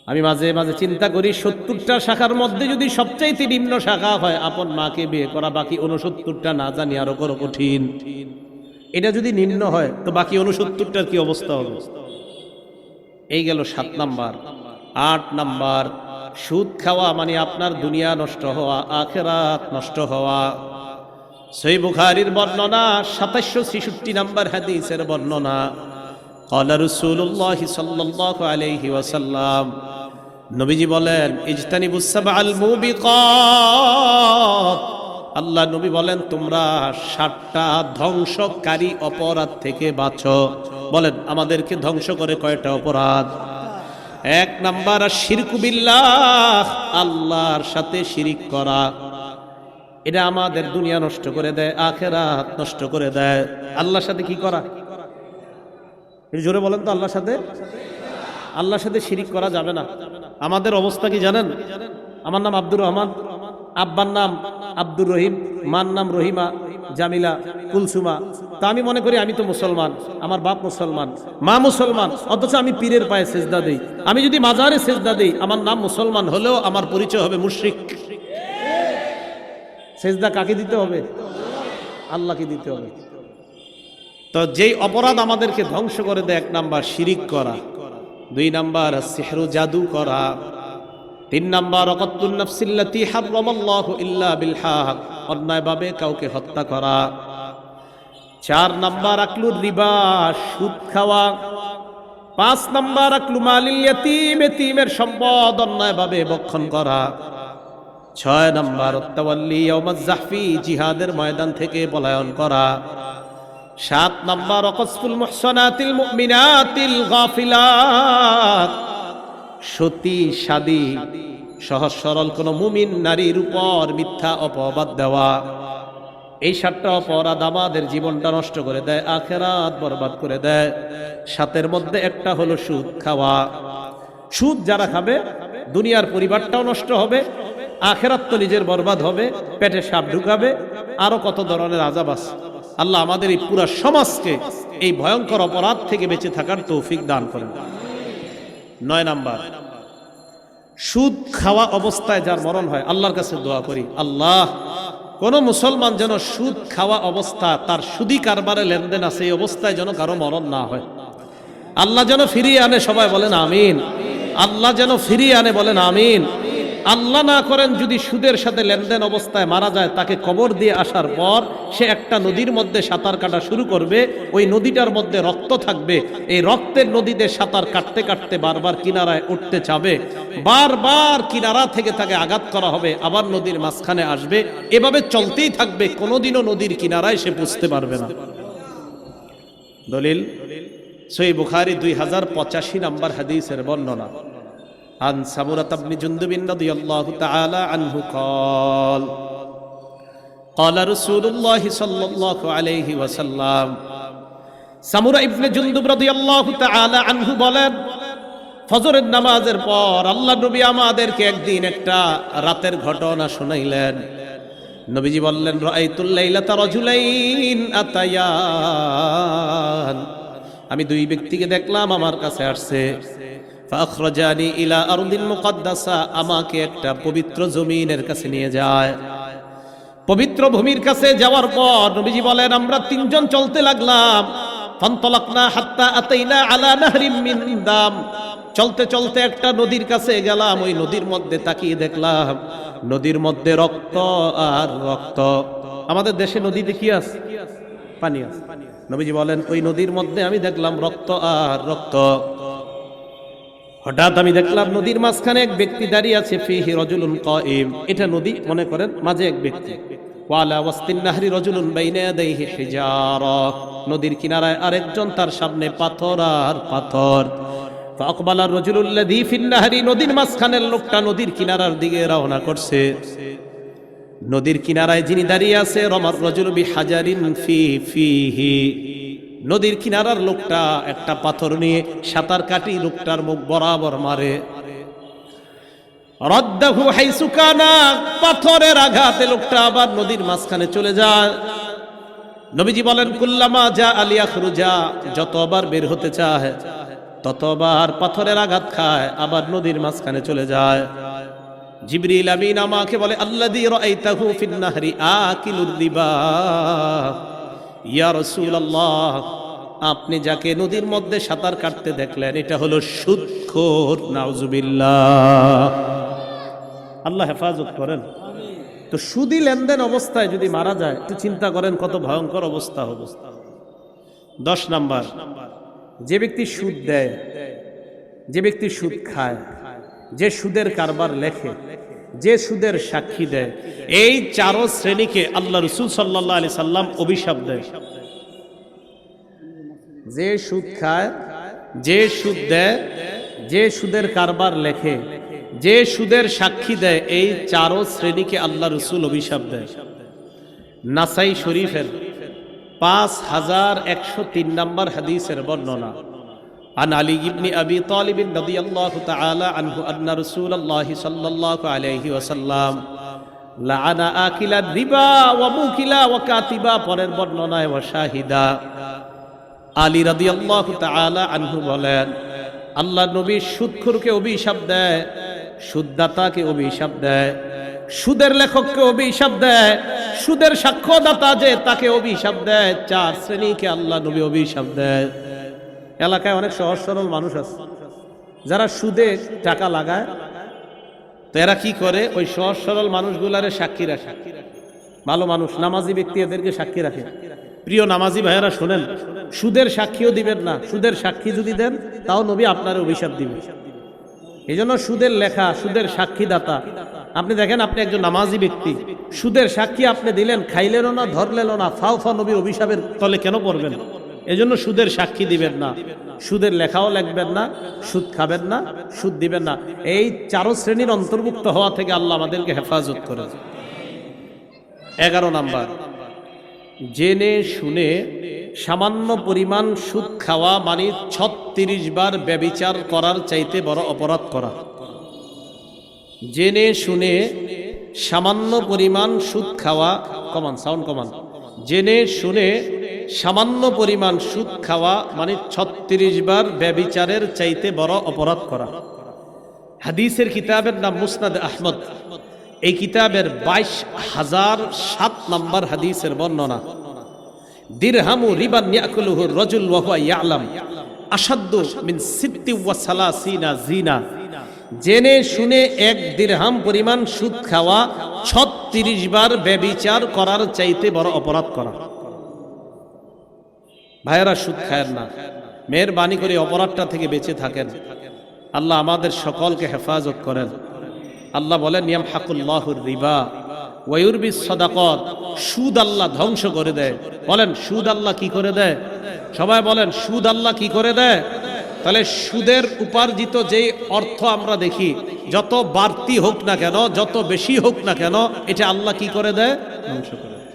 আমি মাঝে মাঝে চিন্তা করি 70টা শাখার মধ্যে যদি সবচাইতে নিম্ন শাখা হয় আপন মাকে বিয়ে করা, বাকি 69টা না জানি আরো বড় কঠিন। এটা যদি নিম্ন হয় তো বাকি 69টার কি অবস্থা হবে? এই গেল 7 নাম্বার। 8 নাম্বার, সুদ খাওয়া মানে আপনার দুনিয়া নষ্ট হওয়া, আখিরাত নষ্ট হওয়া। সহিহ বুখারীর বর্ণনা 2766 নম্বর হাদিসের বর্ণনা, ক্বালা রাসূলুল্লাহ সাল্লাল্লাহু আলাইহি ওয়াসাল্লাম, নবীজি বলেন, ইজতানিবুস সাবআল মুবিকাত, আল্লাহ নবী বলেন তোমরা 7টা ধ্বংসকারী অপরাধ থেকে বাঁচো। বলেন আমাদেরকে ধ্বংস করে কয়টা অপরাধ? 1 নাম্বার শিরকু বিল্লাহ, আল্লাহর সাথে শিরিক করা। এটা আমাদের দুনিয়া নষ্ট করে দেয়, আখিরাত নষ্ট করে দেয়। আল্লাহর সাথে কি করা? জোরে বলেন তো, আল্লাহর সাথে শিরিক করা যাবে না। আমাদের অবস্থা কি জানেন? আমার নাম আব্দুর রহমান, আব্বার নাম আব্দুর রহিম, মার নাম রহিমা, জামিলা, কুলসুমা। তা আমি মনে করি আমি তো মুসলমান, আমার বাপ মুসলমান, মা মুসলমান, অথচ আমি পীরের পায়ে সেজদা দেই। আমি যদি মাজারে সেজদা দেই, আমার নাম মুসলমান হলেও আমার পরিচয় হবে মুশরিক। সেজদা কাকে দিতে হবে? আল্লাহকে দিতে হবে। তো যেই অপরাধ আমাদেরকে ধ্বংস করে দেয়, 1 নাম্বার শিরিক করা, 2 নাম্বার সিহরু জাদু করা, 3 নাম্বার ওয়াকাতুন নাফসিল্লাতী হারামাল্লাহু ইল্লা বিল হক, অন্যায়ভাবে কাউকে হত্যা করা, 4 নাম্বার আকলুর রিবা, সুদ খাওয়া, 5 নাম্বার আকলু মালিল ইয়াতীম, এতিমের সম্পদ অন্যায়ভাবে ভক্ষণ করা, 6 নাম্বার তাওয়াল্লি ইয়াউমাজ জাহফি, জিহাদের ময়দান থেকে পলায়ন করা, 7 নাম্বার ওয়াকসফুল মুহসানাতিল মুমিনাতিল গাফিলাত, সতী সাদী সহজ সরল কোন মুমিন নারীর উপর মিথ্যা অপবাদ দেওয়া। এই 7টা অপরাধ আমাদের জীবনটা নষ্ট করে দেয়, আখিরাত বরবাদ করে দেয়। 7-এর মধ্যে একটা হলো সুদ খাওয়া। সুদ যারা খাবে দুনিয়ার পরিবারটাও নষ্ট হবে, আখিরাত তো নিজের বরবাদ হবে, পেটে সাপ ঢুকাবে, আরো কত ধরনের আযাব আছে। আল্লাহ আমাদের এই পুরা সমাজকে এই ভয়ঙ্কর অপরাধ থেকে বেঁচে থাকার তৌফিক দান করেন। 9 নাম্বার, সুদ খাওয়া অবস্থায় যার মরণ হয়, আল্লাহর কাছে দোয়া করি, আল্লাহ কোন মুসলমান যেন সুদ খাওয়া অবস্থা, তার সুদী কারবারে লেনদেন আছে, এই অবস্থায় যেন কারো মরণ না হয়। আল্লাহ যেন ফিরিয়ে আনে, সবাই বলেন আমিন। আল্লাহ যেন ফিরিয়ে আনে, বলেন আমিন। আল্লাহ না করেন যদি সুদের সাথে লেনদেন অবস্থায় মারা যায়, তাকে কবর দিয়ে আসার পর সে একটা নদীর মধ্যে সাঁতার কাটা শুরু করবে, ওই নদীটার মধ্যে রক্ত থাকবে, এই রক্তের নদীতে সাঁতার কাটতে কাটতে বারবার কিনারায় উঠতে চাবে, বারবার কিনারা থেকে তাকে আঘাত করা হবে, আবার নদীর মাঝখানে আসবে, এভাবে চলতেই থাকবে, কোনোদিনও নদীর কিনারায় সে বুঝতে পারবে না। দলিল সহিহ বুখারী 2085 নাম্বার হাদিসের বর্ণনা। عن سمرة بن جندب رضي الله تعالى عنه قال قال رسول الله صلى الله عليه وسلم সামুরা ইবনে জুনদুব রাদিয়াল্লাহু তাআলা আনহু বলেন, ফজরের নামাজের পর আল্লাহ নবী আমাদেরকে একদিন একটা রাতের ঘটনা শুনাইলেন। নবীজি বললেন, রাআইতুল লাইলাতা রাজুলাইন আতায়ান, আমি 2 ব্যক্তিকে দেখলাম আমার কাছে আসছে। ফাখরাজানি ইলা আরদিন মুকদ্দাসা, আমাকে একটা পবিত্র জমিনের কাছে নিয়ে যায়। পবিত্র ভূমির কাছে যাওয়ার পর নবীজি বলেন, আমরা 3 জন চলতে লাগলাম। ফান্তালাকনা হাত্তা আতাইনা আলা নাহরিম মিন দাম, চলতে চলতে একটা নদীর কাছে গেলাম, ওই নদীর মধ্যে তাকিয়ে দেখলাম নদীর মধ্যে রক্ত আর রক্ত। আমাদের দেশে নদীতে কি আছে? পানি আছে। নবীজি বলেন, ওই নদীর মধ্যে আমি দেখলাম রক্ত আর রক্ত। হঠাৎ আমি দেখলাম নদীর মাঝখানে এক ব্যক্তি দাঁড়িয়ে আছে, ফিহি রাজুলুন কাইম, এটা নদী মনে করেন, মাঝে এক ব্যক্তি। ওয়ালা ওয়াসতিন নাহরি রাজুলুন বাইনা ইয়াদাইহি হিজারা, নদীর কিনারায় আরেকজন, তার সামনে পাথর আর পাথর। ফাআকবালা রাজুলুল লাযী ফিন নাহরি, নদীর মাঝখানের লোকটা নদীর কিনারার দিকে রওনা করছে। নদীর কিনারায় যিনি দাঁড়িয়ে আছে, রমার রাজুলু বিহাজারিন ফিহি, নদীর কিনারার লোকটা একটা পাথর নিয়ে সাঁতার কাটি লোকটার মুখ বরাবর মারে। রাদ্দাহু হাইসু কানা, পাথরের আঘাতে লোকটা আবার নদীর মাঝখানে চলে যায়। নবীজি বলেন, কুল্লামা জা আলিয়াখরুজা, যতবার বের হতে চায় ততবার পাথরের আঘাত খায়, আবার নদীর মাঝখানে চলে যায়। জিবরিল আমিন আমাকে বলে, আল্লাযী রাআইতাহু ফিন নাহরি আকিলুর রিবা, ইয়া রাসূলুল্লাহ, আপনি যাকে নদীর মধ্যে সাঁতার কাটতে দেখলেন এটা হলো সুদখোর। নাউজুবিল্লাহ, আল্লাহ হেফাজত করেন। তো সুদী লেনদেন অবস্থায় যদি মারা যায়, একটু চিন্তা করেন কত ভয়ঙ্কর অবস্থা হবে। 10 নাম্বার, যে ব্যক্তি সুদ দেয়, যে ব্যক্তি সুদ খায়, যে সুদের কারবার লেখে, যে সুদের সাক্ষী দেয়, এই 4 শ্রেণীকে আল্লাহ রাসূল সাল্লাল্লাহু আলাইহি সাল্লাম অভিশাপ দেয়। যে সুদ খায়, যে সুদ দেয়, যে সুদের কারবার লেখে, যে সুদের সাক্ষী দেয়, এই 4 শ্রেণীকে আল্লাহ রাসূল অভিশাপ দেয়। নাসাই শরীফের 5103 নম্বর হাদিসের বর্ণনা। عن علي بن أبي طالب رضي الله تعالى عنه أن رسول الله صلى الله عليه وسلم لعن آكل الربا وموكلا وكاتبا, পরের বর্ণনায় ওয়াশাহিদা। আলী রাদিয়াল্লাহু তাআলা আনহু বলেন, আল্লাহ নবী সুদখোরকে অভিশাপ দেয়, সুদদাতাকে অভিশাপ দেয়, সুদের লেখককে অভিশাপ দেয়, সুদের সাক্ষ্যদাতা যে তাকে অভিশাপ দেয়। 4 শ্রেণীকে আল্লাহ নবী অভিশাপ দেয়। এলাকায় অনেক সহজ সরল মানুষ আছে যারা সুদে টাকা লাগায়, তো এরা কি করে, ওই সহজ সরল মানুষগুলারে সাক্ষী রাখে। ভালো মানুষ, নামাজি ব্যক্তি এদেরকে সাক্ষী রাখে। প্রিয় নামাজি ভাইয়েরা শোনেন, সুদের সাক্ষীও দিবেন না, সুদের সাক্ষী যদি দেন তাও নবী আপনার অভিশাপ দিবে। এই জন্য সুদের লেখা, সুদের সাক্ষীদাতা, আপনি দেখেন আপনি একজন নামাজি ব্যক্তি, সুদের সাক্ষী আপনি দিলেন, খাইলেনও না, ধরলেনও না, ফাও ফা নবীর অভিশাপের তলে কেন পড়বেন? এজন্য সুদের সাক্ষী দিবেন না, সুদের লেখাও লিখবেন না, সুদ খাবেন না, সুদ দিবেন না। এই 4 শ্রেণীর অন্তর্ভুক্ত হওয়া থেকে আল্লাহ আমাদেরকে হেফাজত করে। 11 নাম্বার, জেনে শুনে সামান্য পরিমাণ সুদ খাওয়া মানে 36 বার ব্যভিচার করার চাইতে বড় অপরাধ করা। জেনে শুনে সামান্য পরিমাণ সুদ খাওয়া, কমান সাউন্ড কমান, জেনে শুনে সামান্য পরিমাণ সুদ খাওয়া মানে 36 বার ব্যভিচারের চাইতে বড় অপরাধ করা। হাদিসের কিতাবের নাম মুসনাদ আহমদ। এই কিতাবের 22,007 নম্বর হাদিসের বর্ণনা। দিরহামু রিবান ইয়াকুলুহু রাজুল ওয়া হুয়া ইয়ালাম আশাদ্দু মিন 36 জিনা। জেনে শুনে 1 দিরহাম পরিমাণ সুদ খাওয়া 36 বার ব্যভিচার করার চাইতে বড় অপরাধ করা। ভাইয়েরা, সুদ খায়েন না, মেহেরবানি করে অপরাধটা থেকে বেঁচে থাকেন। আল্লাহ আমাদের সকলকে হেফাজত করেন। আল্লাহ বলেন ইয়ামহাকুল্লাহুর রিবা ওয়া ইউরবিস সাদাকাত। সুদ আল্লাহ ধ্বংস করে দেয়। বলেন সুদ আল্লাহ কি করে দেয়? সবাই বলেন সুদ আল্লাহ কি করে দেয়? তাহলে সুদের উপার্জিত যেই অর্থ আমরা দেখি, যত বাড়তি হোক না কেন, যত বেশি হোক না কেন, এটা আল্লাহ কি করে দেয়? ধ্বংস করে দেয়।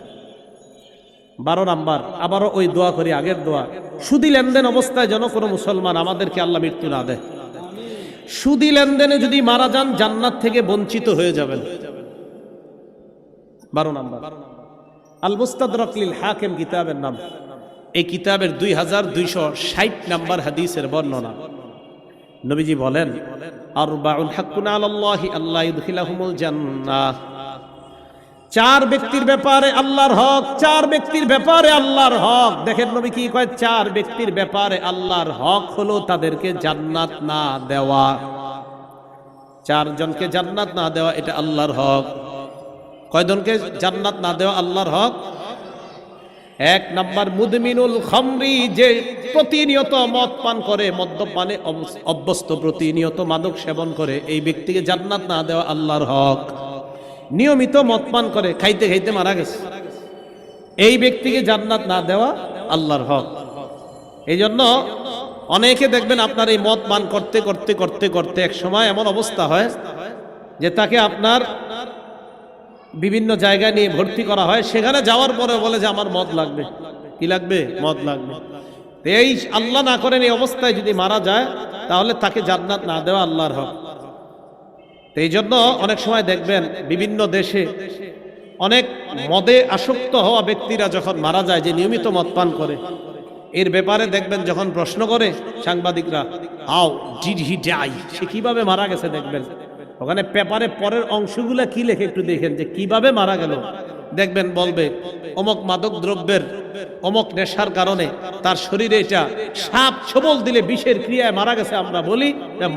12 নাম্বার, আবারও ওই দোয়া করি, আগের দোয়া, সুদি লেনদেন অবস্থায় যেন কোনো মুসলমান আমাদেরকে আল্লাহ মৃত্যু না দেয়। সুদি লেনদেনে যদি মারা যান জান্নাত থেকে বঞ্চিত হয়ে যাবেন। 12 নাম্বার, আল মুস্তাদরাক লিল হাকিম কিতাবের নাম। এই কিতাবের 2260 নাম্বার হাদিসের বর্ণনা। নবীজি বলেন আরবাউন হাক্কুন আলাল্লাহি আল্লাহ ইউদখিলাহুমুল জান্নাহ। 4 ব্যক্তির ব্যাপারে আল্লাহর হক, 4 ব্যক্তির ব্যাপারে আল্লাহর হক। দেখেন নবী কি কয়, 4 ব্যক্তির ব্যাপারে আল্লাহর হক হলো তাদেরকে জান্নাত না দেওয়া। 4 জনকে জান্নাত না দেওয়া এটা আল্লাহর হক। কয়জনকে জান্নাত না দেওয়া আল্লাহর হক? 1 নাম্বার মুদমিনুল খামরি, যে প্রতিনিয়ত মদ পান করে, মদ্যপানে অভ্যস্ত, প্রতিনিয়ত মাদক সেবন করে, এই ব্যক্তিকে জান্নাত না দেওয়া আল্লাহর হক। নিয়মিত মদ পান করে, খাইতে খাইতে মারা গেছে, এই ব্যক্তিকে জান্নাত না দেওয়া আল্লাহর হক। এই জন্য অনেকে দেখবেন আপনার এই মদ পান করতে করতে করতে করতে এক সময় এমন অবস্থা হয় যে তাকে আপনার বিভিন্ন জায়গায় নিয়ে ভর্তি করা হয়। সেখানে যাওয়ার পরে বলে যে আমার মদ লাগবে। কি লাগবে? মদ লাগবে। এই আল্লাহ না করেন এই অবস্থায় যদি মারা যায়, তাহলে তাকে জান্নাত না দেওয়া আল্লাহর হক। এই জন্য অনেক সময় দেখবেন বিভিন্ন দেশে অনেক মদে আসক্ত হওয়া ব্যক্তিরা যখন মারা যায়, যে নিয়মিত মদ পান করে, এর ব্যাপারে দেখবেন যখন প্রশ্ন করে সাংবাদিকরা, হাউ ডিড হি ডাই, সে কিভাবে মারা গেছে, দেখবেন ওখানে পেপারে পরের অংশগুলো কি লেখে একটু দেখেন যে কিভাবে মারা গেল। দেখবেন বলবে অমক মাদক দ্রব্যের অমক নেশার কারণে তার শরীরে এটা সাপ ছোবল দিলে বিষের ক্রিয়ায় মারা গেছে। আমরা বলি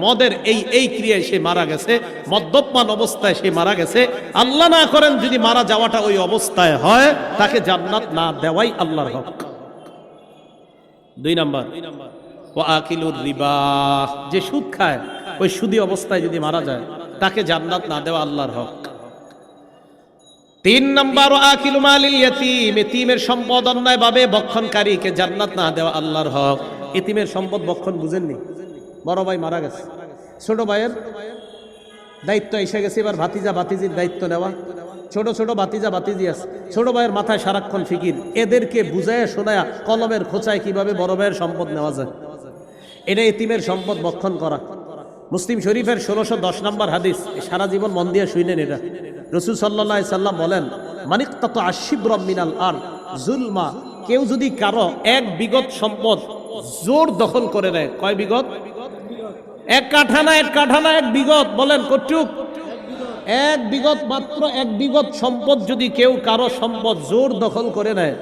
মদের এই ক্রিয়ায় সে মারা গেছে, মদ্যপান অবস্থায় সে মারা গেছে। আল্লাহ না করেন যদি মারা যাওয়াটা ওই অবস্থায় হয়, তাকে জান্নাত না দেওয়াই আল্লাহর হক। 2 নাম্বার ওয়া আকিলুর রিবা, যে সুদ খায় ওই সুদি অবস্থায় যদি মারা যায়, তাকে জান্নাত না দেওয়া আল্লাহর হক। 3 নাম্বার ওয়া আকিলু মালিল ইয়াতীম, এতিমের সম্পদ অন্যায়ভাবে ভক্ষণকারীকে জান্নাত না দেওয়া আল্লাহর হক। এতিমের সম্পদ ভক্ষণ বুঝেননি? বড় ভাই মারা গেছে, ছোট ভাইয়ের দায়িত্ব এসে গেছে, এবার ভাতিজা ভাতিজির দায়িত্ব নেওয়া। ছোট ছোট ভাতিজা ভাতিজি আছে, ছোট ভাইয়ের মাথায় সারাক্ষণ ফিকির, এদেরকে বুঝায় শোনায়া কলমের খোঁচায় কিভাবে বড় ভাইয়ের সম্পদ নেওয়া যায়। এটা এতিমের সম্পদ ভক্ষণ করা। মুসলিম শরীফের 1610 নম্বর হাদিস, সারা জীবন মন দিয়ে শুনেন এটা। রাসূল সাল্লাল্লাহু আলাইহি সাল্লাম বলেন মানিক্তাতা আশিবরাম মিনাল আরদ যুলমা, কেউ যদি কারো 1 বিঘত সম্পদ জোর দখল করে নেয়। কয় বিঘত? 1 কাঠা না 1 কাঠা না 1 বিঘত। বলেন কতটুক? 1 বিঘত, মাত্র 1 বিঘত সম্পদ যদি কেউ কারো সম্পদ জোর দখল করে নেয়,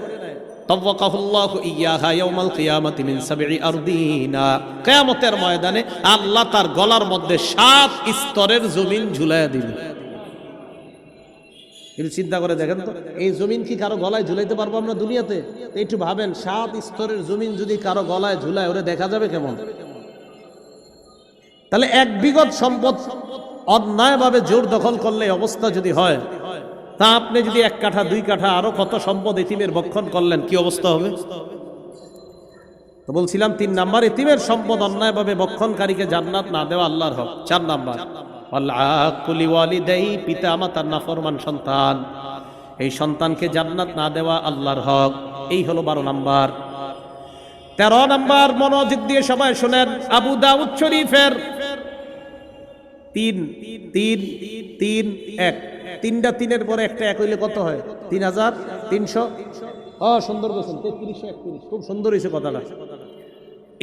তাওয়াকাহুল্লাহু ইয়াহা ইয়াউমাল কিয়ামাতি মিন 7 আরদিনা, কিয়ামতের ময়দানে আল্লাহ তার গলার মধ্যে 7 স্তরের জমিন ঝুলাইয়া দিবেন। একটু চিন্তা করে দেখেন তো, এই জমিন কি কারো গলায় ঝুলাইতে পারবো আমরা দুনিয়াতে? একটু ভাবেন, 7 স্তরের জমিন যদি কারো গলায় ঝুলায়, ওরে দেখা যাবে কেমন? তাহলে এক বিঘত সম্পদ অন্যায়ভাবে জোর দখল করলে অবস্থা যদি হয়, তা আপনি যদি 1 কাঠা 2 কাঠা আরো কত সম্পদ এতিমের ভক্ষণ করলেন, কি অবস্থা হবে? তো বলছিলাম 3 নাম্বার, এতিমের সম্পদ অন্যায়ভাবে ভক্ষণকারীকে জান্নাত না দেওয়া আল্লাহর হক। 4 নাম্বার, আল-আকুলি ওয়ালিদাই, পিতা মাতার নাফরমান সন্তান, এই সন্তানকে জান্নাত না দেওয়া আল্লাহর হক। এই হলো 12 নাম্বার। 13 নাম্বার, মনোযোগ দিয়ে সবাই শুনেন, আবু দাউদ শরীফের 3-3-3-1, 3টা 3-এর পরে একটা 1 হইলে কত হয়? 3300। সুন্দর বলছেন, 3331, খুব সুন্দর হয়েছে কথাটা।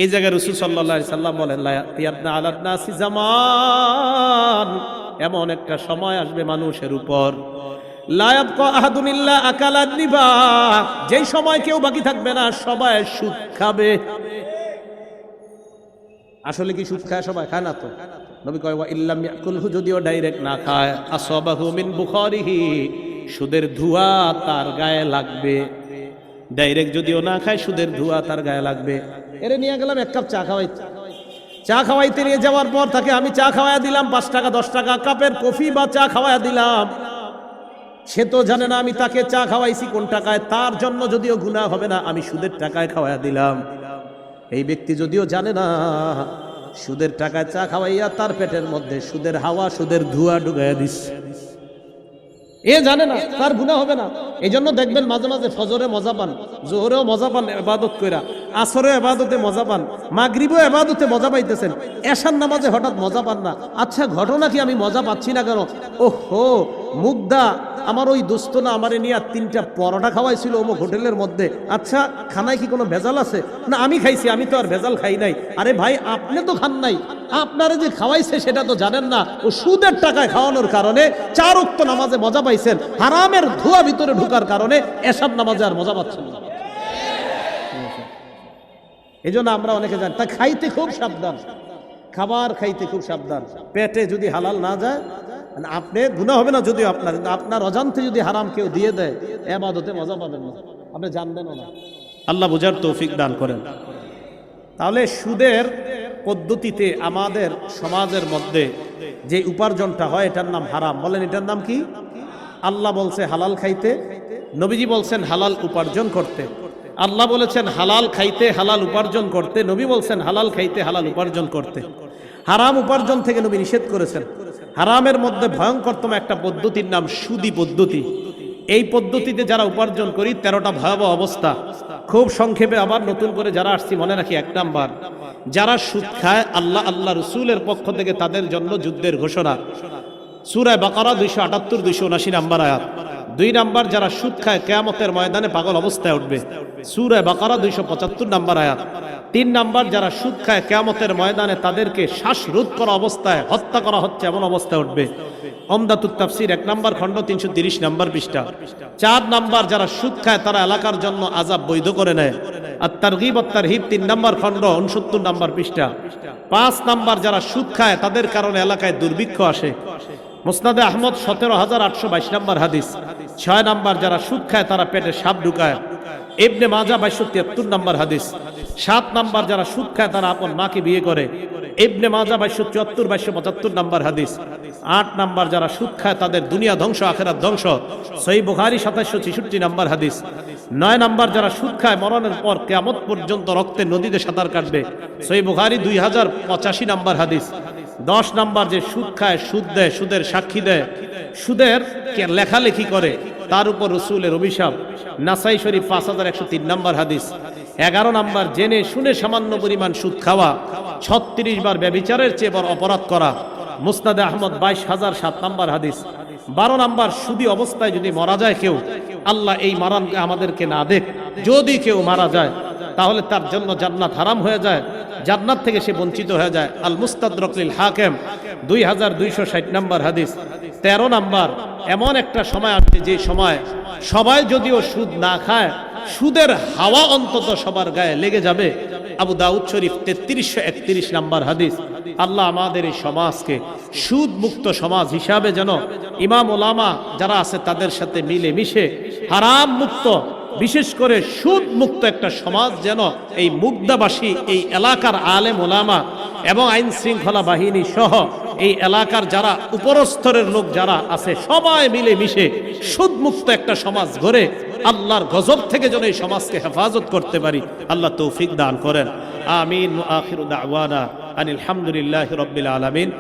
এই জায়গায় রাসূল সাল্লাল্লাহু আলাইহি সাল্লাম বলেন, লা ইয়াতিয়ানা আলান নাসি জামান, এমন একটা সময় আসবে মানুষের উপর, লা ইয়াবকা আহাদুন ইল্লা আকালান রিবা, যেই সময় কেউ বাকি থাকবে না, সবাই সুদ খাবে। আসলে কি সুদ খায়? সবাই খায় না তো। নবী কয় ওয়া ইল্লাম ইয়াকুলহু, যদিও ডাইরেক্ট না খায়, আসাবাহু মিন বুখারিহি, সুদের ধোঁয়া তার গায়ে লাগবে। ডাইরেক্ট যদিও না খায়, সুদের ধোঁয়া তার গায়ে লাগবে। এরে নিয়ে গেলাম 1 কাপ চা খাওয়াইতে, চা খাওয়াইতে নিয়ে যাওয়ার পর তাকে আমি চা খাওয়াইয়া দিলাম 5 টাকা 10 টাকা কাপের কফি বা চা খাওয়াইয়া দিলাম। সে তো জানে না আমি তাকে চা খাওয়াইছি কোন টাকায়, তার জন্য যদিও গুনাহ হবে না, আমি সুদের টাকায় খাওয়াইয়া দিলাম। এই ব্যক্তি যদিও জানে না, সুদের টাকায় চা খাওয়াইয়া তার পেটের মধ্যে সুদের হাওয়া, সুদের ধোঁয়া ঢুকাইয়া দিচ্ছে। এ জানে না, তার গুনাহ হবে না। এই জন্য দেখবেন মাঝে মাঝে ফজরে মজা পান, জোহরেও মজা পান ইবাদত কইরা, আসরেও ইবাদতে মজা পান, মাগরিবেও ইবাদতে মজা পাইতেছেন, এশার নামাজে হঠাৎ মজা পান না। আচ্ছা, ঘটনা কি? আমি মজা পাচ্ছি না কেন? ওহো, মুগ্ধা আমার ওই দোস্ত না আমারে নিয়ে 3টা পরোটা খাওয়াইছিল অমুক হোটেলের মধ্যে। আচ্ছা, খানায় কি কোনো ভেজাল আছে? না, আমি খাইছি, আমি তো আর ভেজাল খাই নাই। আরে ভাই, আপনি তো খান নাই, আপনারে যে খাওয়াইছে সেটা তো জানেন না। ও সুদের টাকায় খাওয়ানোর কারণে 4 ওয়াক্ত নামাজে মজা পাইছেন, হারামের ধোঁয়া ভিতরে ঢোকার কারণে এসব নামাজে আর মজা পাচ্ছেন না। এই জন্য আমরা অনেকে জানি, তা খাইতে খুব সাবধান, খাবার খাইতে খুব সাবধান। পেটে যদি হালাল না যায়, আপনি গুনাহ হবে না যদিও আপনার, কিন্তু আপনার অজান্তে যদি হারাম কেউ দিয়ে দেয়, ইবাদতে মজা পাবেন না, আপনি জানবেনও না। আল্লাহ বুঝার তৌফিক দান করেন। তাহলে সুদের পদ্ধতিতে আমাদের সমাজের মধ্যে যে উপার্জনটা হয়, এটার নাম হারাম। বলেন, এটার নাম কি? আল্লাহ বলছে হালাল খাইতে, নবীজি বলছেন হালাল উপার্জন করতে। আল্লাহ বলেছেন হালাল খাইতে, হালাল উপার্জন করতে, নবী বলছেন হালাল খাইতে, হালাল উপার্জন করতে। হারাম উপার্জন থেকে নবী নিষেধ করেছেন। হারামের মধ্যে ভয়ঙ্করতম একটা পদ্ধতির নাম সুদি পদ্ধতি। এই পদ্ধতিতে যারা উপার্জন করি, 13টা ভয়াবহ অবস্থা। খুব সংক্ষেপে আবার নতুন করে যারা আসছি মনে রাখি। 1 নাম্বার, যারা সুদ খায়, আল্লাহ রসুলের পক্ষ থেকে তাদের জন্য যুদ্ধের ঘোষণা, সূরা বাকারা 278-279 নাম্বার আয়াত। 2 নাম্বার, যারা সুদ খায় কিয়ামতের ময়দানে পাগল অবস্থায় উঠবে, সূরা বাকারা 275 নাম্বার আয়াত। 3 নাম্বার, যারা সুদ খায় কিয়ামতের ময়দানে তাদেরকে শ্বাসরোধ করা অবস্থায় হত্যা করা হচ্ছে, এমন অবস্থায় উঠবে, উমদাতুত তাফসীর 1 নাম্বার খণ্ড 330 নাম্বার পৃষ্ঠা। 4 নাম্বার, যারা সুদ খায় তারা এলাকার জন্য আযাব বৈধ করে নেয়, আত-তারগীব ওয়াত-তারহীব 3 নাম্বার খণ্ড 69 নাম্বার পৃষ্ঠা। 5 নাম্বার, যারা সুদ খায় তাদের কারণে এলাকায় দুর্ভিক্ষ আসে, মুসনাদে আহমদ 17822 নাম্বার হাদিস। 6 নাম্বার, যারা সুদ খায় তারা পেটে সাপ ঢুকায়, ইবনে মাজাহ 2273 নাম্বার হাদিস। 7 নাম্বার, যারা সুদ খায় তারা আপন মাকে বিয়ে করে, ইবনে মাজাহ 2274-2275 নাম্বার হাদিস। 8 নাম্বার, যারা সুদ খায় তাদের দুনিয়া ধ্বংস, আখিরাত ধ্বংস, সহিহ বুখারী 2766 নাম্বার হাদিস। 9 নাম্বার, যারা সুদ খায় মরণের পর কিয়ামত পর্যন্ত রক্তের নদীতে সাঁতার কাটবে, সহিহ বুখারী 2085 নাম্বার হাদিস। 10 নাম্বার, যে সুদ খায়, সুদ দেয়, সুদের সাক্ষী দেয়, সুদের লেখালেখি করে, তার উপর রাসূলের অভিশাপ, নাসাই শরীফ 5103 নাম্বার হাদিস। 11 নাম্বার, জেনে শুনে সামান্য পরিমাণ সুদ খাওয়া, 36 বার ব্যভিচারের চেয়ে বড় অপরাধ করা, মুসনাদে আহমদ 22007 নাম্বার হাদিস। 12 নাম্বার, সুদী অবস্থায় যদি মারা যায় কেউ, আল্লাহ এই মারান আমাদেরকে না দেখ, যদি কেউ মারা যায় তাহলে তার জন্য জান্নাত হারাম হয়ে যায়, জান্নাত থেকে সে বঞ্চিত হয়ে যায়। আল মুস্তাদরাক লিল হাকিম 2260 নাম্বার হাদিস। 13 নাম্বার, এমন একটা সময় আসছে যে সময় সবাই যদিও সুদ না খায়, সুদের হাওয়া অন্তত সবার গায়ে লেগে যাবে। আবু দাউদ শরীফ 3331 নাম্বার হাদিস। আল্লাহ আমাদের এই সমাজকে সুদ মুক্ত সমাজ হিসাবে যেন ইমাম ওলামা যারা আছে তাদের সাথে মিলে মিশে হারাম মুক্ত, বিশেষ করে সুদ মুক্ত একটা সমাজ যেন এই মুগদাবাসী, এই এলাকার আলেম ওলামা এবং আইন শৃঙ্খলা বাহিনী সহ এই এলাকার যারা উপরস্তরের লোক যারা আছে সবাই মিলে মিশে সুদমুক্ত একটা সমাজ গড়ে আল্লাহর গজব থেকে যেন এই সমাজকে হেফাজত করতে পারি, আল্লাহ তৌফিক দান করেন। আমিন। আখিরু দাওয়ানা আনিল হামদুলিল্লাহি রাব্বিল আলামিন।